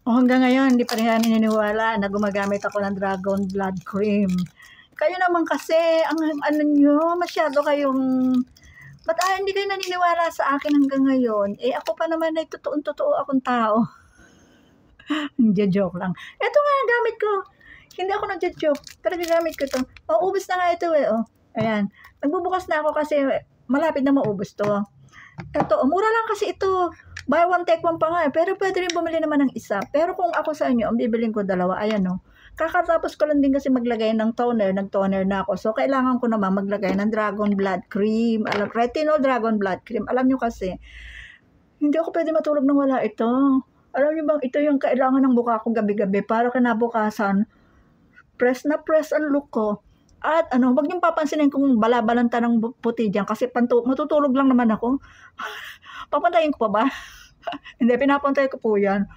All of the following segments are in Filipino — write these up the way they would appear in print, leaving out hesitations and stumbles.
O hanggang ngayon, hindi pa rin yan naniniwala na gumagamit ako ng Dragon Blood Cream. Kayo naman kasi, ang ano nyo, masyado kayong, ba't hindi kayo naniniwala sa akin hanggang ngayon? Eh ako pa naman ay totoong-totoo akong tao. Hindi, joke lang. Ito nga, gamit ko. Hindi ako nag-joke. Talaga gamit ko to. Maubos na nga ito eh. Oh. Ayan. Nagbubukas na ako kasi malapit na maubos to. Ito, mura lang kasi ito. Buy one, take one pa nga eh. Pero pwede rin bumili naman ng isa. Pero kung ako sa inyo, ang bibiling ko dalawa. Ayan o. Kakatapos ko lang din kasi maglagay ng toner. Nag-toner na ako. So, kailangan ko naman maglagay ng Dragon Blood Cream. Retinol Dragon Blood Cream. Alam nyo kasi, hindi ako pwede matulog nang wala ito. Alam niyo bang ito yung kailangan ng mukha ko gabi-gabi para kinabukasan, press na press ang look ko. At wag niyong papansinin kung balabalanta ng puti dyan kasi matutulog lang naman ako. Papantayin ko pa ba? Hindi, pinapantay ko po yan.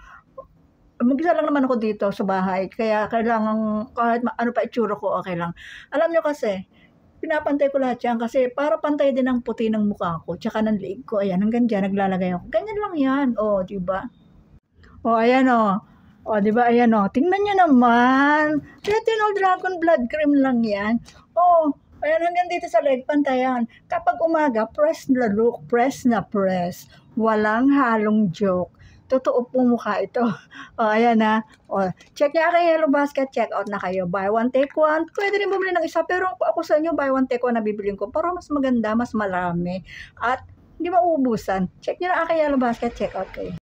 Mag-isa lang naman ako dito sa bahay. Kaya kailangan, kahit ano pa itsura ko, okay lang. Alam niyo kasi, pinapantay ko lahat yan kasi para pantay din ang puti ng mukha ko, tsaka ng liig ko. Ayan, hanggang dyan, naglalagay ako. Ganyan lang yan. O, diba? O, ayan o. O, diba? Ayan o. Tingnan nyo naman. Retinol Dragon Blood Cream lang yan. O, ayan, hanggang dito sa leg, pantayan. Kapag umaga, press na look, press na press. Walang halong joke. Totoo po mukha ito. O, ayan na. O, check nyo kay Hello Basket, check out na kayo. Buy one, take one. Pwede rin bumili ng isa, pero ako sa inyo, buy one, take one na bibiling ko para mas maganda, mas marami. At hindi mauubusan. Check nyo na kay Hello Basket, check out kayo.